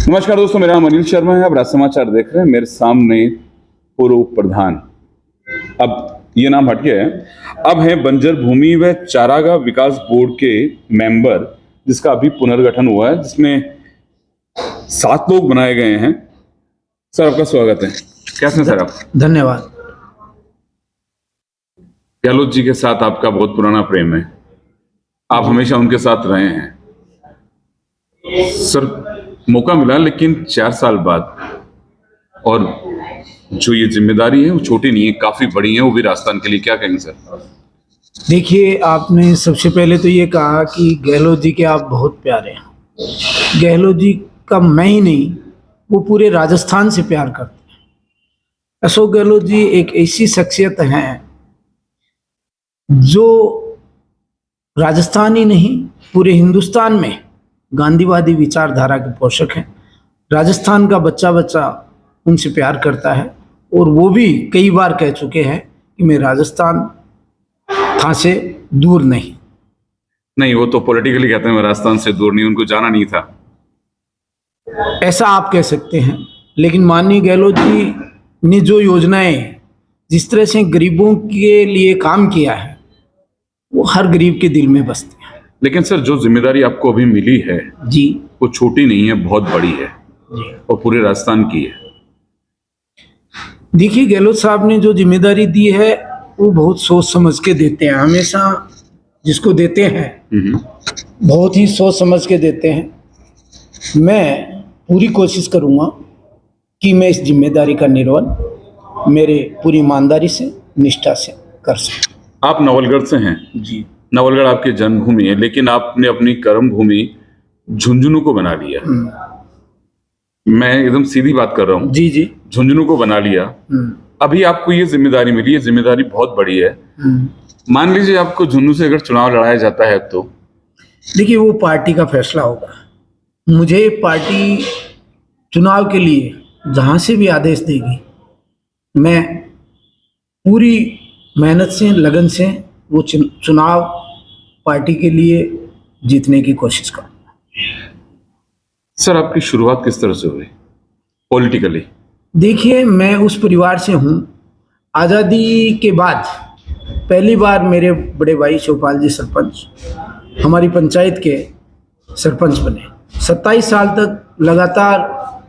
नमस्कार दोस्तों, मेरा नाम अनिल शर्मा है। आप राज समाचार देख रहे हैं। मेरे सामने पूर्व प्रधान, अब ये नाम हट गया है, अब है बंजर भूमि व चारागाह विकास बोर्ड के मेंबर, जिसका अभी पुनर्गठन हुआ है, जिसमें 7 लोग बनाए गए हैं। सर, आपका स्वागत है। कैसे हैं सर आप? धन्यवाद। गहलोत जी के साथ आपका बहुत पुराना प्रेम है, आप हमेशा उनके साथ रहे हैं। सर, मौका मिला लेकिन 4 साल बाद, और जो ये जिम्मेदारी है वो छोटी नहीं है, काफी बड़ी है, वो भी राजस्थान के लिए। क्या कहेंगे सर? देखिए, आपने सबसे पहले तो ये कहा कि गहलोत जी के आप बहुत प्यारे हैं। गहलोत जी का मैं ही नहीं, वो पूरे राजस्थान से प्यार करते हैं। अशोक गहलोत जी एक ऐसी शख्सियत हैं जो राजस्थान ही नहीं, पूरे हिंदुस्तान में गांधीवादी विचारधारा के पोषक हैं। राजस्थान का बच्चा बच्चा उनसे प्यार करता है, और वो भी कई बार कह चुके हैं कि मैं राजस्थान था से दूर नहीं। वो तो पॉलिटिकली कहते हैं मैं राजस्थान से दूर नहीं, उनको जाना नहीं था। ऐसा आप कह सकते हैं, लेकिन माननीय गहलोत जी ने जो योजनाएं, जिस तरह से गरीबों के लिए काम किया है, वो हर गरीब के दिल में बसते हैं। लेकिन सर, जो जिम्मेदारी आपको अभी मिली है जी, वो छोटी नहीं है, बहुत बड़ी है जी। और पूरे राजस्थान की है। देखिए, गहलोत साहब ने जो जिम्मेदारी दी है वो बहुत सोच समझ के देते हैं। हमेशा जिसको देते हैं बहुत ही सोच समझ के देते हैं। मैं पूरी कोशिश करूँगा कि मैं इस जिम्मेदारी का निर्वहन मेरे पूरी ईमानदारी से, निष्ठा से कर सकूँ। आप नवलगढ़ से हैं जी। नवलगढ़ आपकी जन्मभूमि है, लेकिन आपने अपनी कर्म भूमि झुंझुनू को बना लिया। मैं एकदम सीधी बात कर रहा हूँ। जी जी। झुंझुनू को बना लिया। अभी आपको ये जिम्मेदारी मिली, ये जिम्मेदारी बहुत बड़ी है। मान लीजिए आपको झुंझुनू से अगर चुनाव लड़ाया जाता है तो? देखिए, वो पार्टी का फैसला होगा। मुझे पार्टी चुनाव के लिए जहाँ से भी आदेश देगी, मैं पूरी मेहनत से, लगन से वो चुनाव पार्टी के लिए जीतने की कोशिश करूँगा। सर, आपकी शुरुआत किस तरह से हुई पॉलिटिकली? देखिए, मैं उस परिवार से हूँ। आज़ादी के बाद पहली बार मेरे बड़े भाई शिवपाल जी सरपंच हमारी पंचायत के सरपंच बने। 27 साल तक लगातार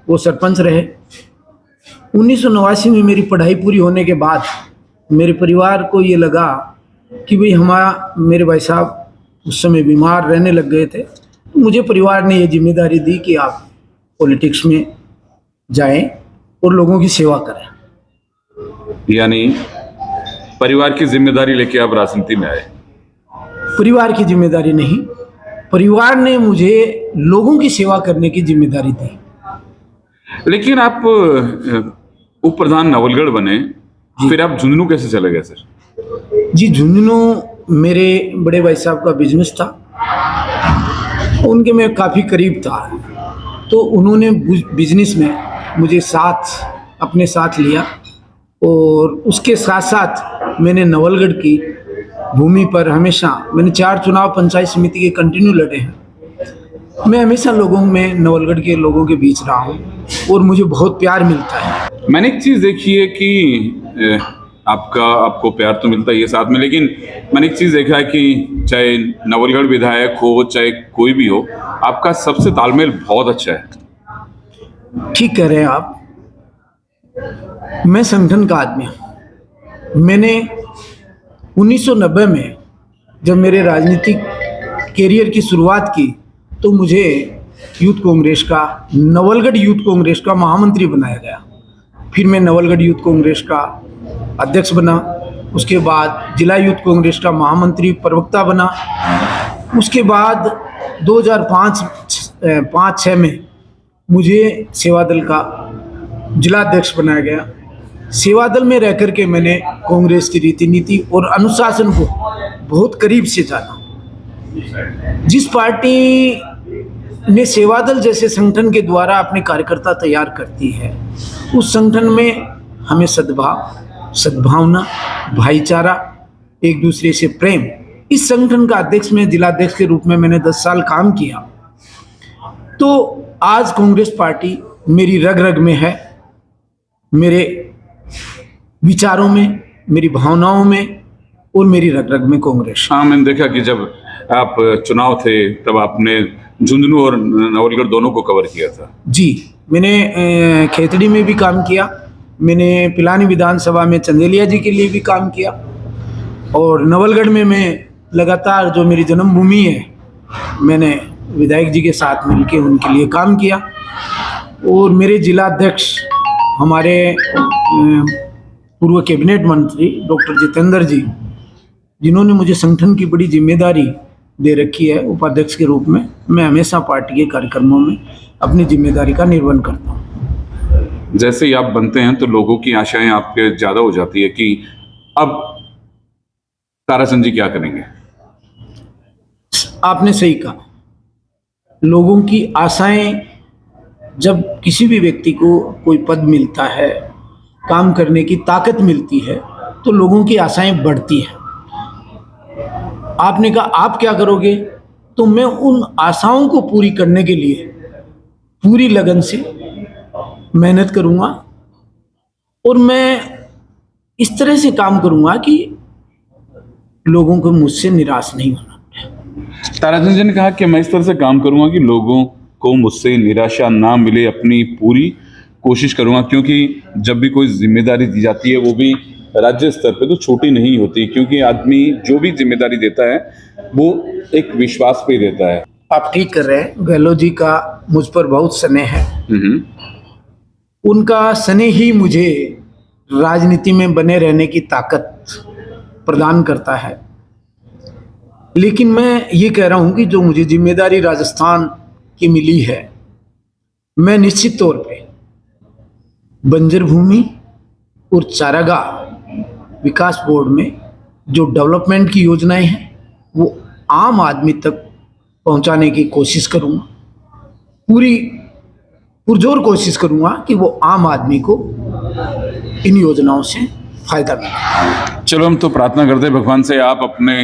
वो सरपंच रहे। 1989 में मेरी पढ़ाई पूरी होने के बाद मेरे परिवार को ये लगा कि भाई मेरे भाई साहब उस समय बीमार रहने लग गए थे, तो मुझे परिवार ने ये जिम्मेदारी दी कि आप पॉलिटिक्स में जाएं और लोगों की सेवा करें। यानी परिवार की जिम्मेदारी लेके आप राजनीति में आए? परिवार की जिम्मेदारी नहीं, परिवार ने मुझे लोगों की सेवा करने की जिम्मेदारी दी। लेकिन आप उप प्रधान नवलगढ़ बने, फिर आप झुंझुनू कैसे चले गए सर? जी, झुंझुनू मेरे बड़े भाई साहब का बिजनेस था, उनके मैं काफ़ी करीब था, तो उन्होंने बिजनेस में मुझे अपने साथ लिया, और उसके साथ साथ मैंने नवलगढ़ की भूमि पर हमेशा, मैंने 4 चुनाव पंचायत समिति के कंटिन्यू लड़े हैं। मैं हमेशा लोगों में, नवलगढ़ के लोगों के बीच रहा हूँ, और मुझे बहुत प्यार मिलता है। मैंने एक चीज़ देखी है कि आपको प्यार तो मिलता ही है साथ में, लेकिन मैंने एक चीज़ देखा है कि चाहे नवलगढ़ विधायक हो, चाहे कोई भी हो, आपका सबसे तालमेल बहुत अच्छा है। ठीक कह रहे हैं आप। मैं संगठन का आदमी हूँ। मैंने 1990 में जब मेरे राजनीतिक कैरियर की शुरुआत की, तो मुझे यूथ कांग्रेस का, नवलगढ़ यूथ कांग्रेस का महामंत्री बनाया गया। फिर मैं नवलगढ़ यूथ कांग्रेस का अध्यक्ष बना। उसके बाद जिला यूथ कांग्रेस का महामंत्री प्रवक्ता बना। उसके बाद 2005-06 में मुझे सेवा दल का जिला अध्यक्ष बनाया गया। सेवा दल में रह कर के मैंने कांग्रेस की रीति नीति और अनुशासन को बहुत करीब से जाना। जिस पार्टी ने सेवा दल जैसे संगठन के द्वारा अपने कार्यकर्ता तैयार करती है, उस संगठन में हमें सद्भाव, सद्भावना, भाईचारा, एक दूसरे से प्रेम, इस संगठन का अध्यक्ष में, जिला अध्यक्ष के रूप में मैंने 10 साल काम किया। तो आज कांग्रेस पार्टी मेरी रग रग में है, मेरे विचारों में, मेरी भावनाओं में और मेरी रग रग में कांग्रेस। हाँ, मैंने देखा कि जब आप चुनाव थे तब आपने झुंझुनू और नवलगढ़ दोनों को कवर किया था। जी, मैंने खेतड़ी में भी काम किया, मैंने पिलानी विधानसभा में चंदेलिया जी के लिए भी काम किया, और नवलगढ़ में मैं लगातार, जो मेरी जन्मभूमि है, मैंने विधायक जी के साथ मिलकर उनके लिए काम किया। और मेरे जिला अध्यक्ष, हमारे पूर्व कैबिनेट मंत्री डॉक्टर जितेंद्र जी, जिन्होंने मुझे संगठन की बड़ी जिम्मेदारी दे रखी है उपाध्यक्ष के रूप में, मैं हमेशा पार्टी के कार्यक्रमों में अपनी जिम्मेदारी का निर्वहन करता हूँ। जैसे ही आप बनते हैं तो लोगों की आशाएं आपके ज़्यादा हो जाती है कि अब ताराचंद जी क्या करेंगे। आपने सही कहा, लोगों की आशाएं, जब किसी भी व्यक्ति को कोई पद मिलता है, काम करने की ताकत मिलती है, तो लोगों की आशाएं बढ़ती हैं। आपने कहा आप क्या करोगे, तो मैं उन आशाओं को पूरी करने के लिए पूरी लगन से मेहनत करूंगा, और मैं इस तरह से काम करूंगा कि लोगों को मुझसे निराश नहीं होना। ताराचंद जी ने कहा कि मैं इस तरह से काम करूंगा कि लोगों को मुझसे निराशा ना मिले, अपनी पूरी कोशिश करूंगा, क्योंकि जब भी कोई जिम्मेदारी दी जाती है वो भी राज्य स्तर पे तो छोटी नहीं होती, क्योंकि आदमी जो भी जिम्मेदारी देता है वो एक विश्वास पे देता है। आप ठीक कर रहे हैं, गहलोत जी का मुझ पर बहुत स्नेह है। उनका स्नेह ही मुझे राजनीति में बने रहने की ताकत प्रदान करता है। लेकिन मैं ये कह रहा हूं कि जो मुझे जिम्मेदारी राजस्थान की मिली है, मैं निश्चित तौर पे बंजर भूमि और चारागाह विकास बोर्ड में जो डेवलपमेंट की योजनाएं हैं वो आम आदमी तक पहुंचाने की कोशिश करूंगा, पूरी पुरजोर कोशिश करूंगा कि वो आम आदमी को इन योजनाओं से फायदा मिले। चलो, हम तो प्रार्थना करते हैं भगवान से आप अपने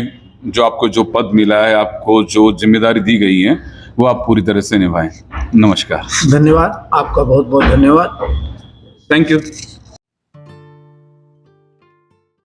आपको जो पद मिला है, आपको जो जिम्मेदारी दी गई है, वो आप पूरी तरह से निभाएं। नमस्कार। धन्यवाद, आपका बहुत बहुत धन्यवाद। Thank you.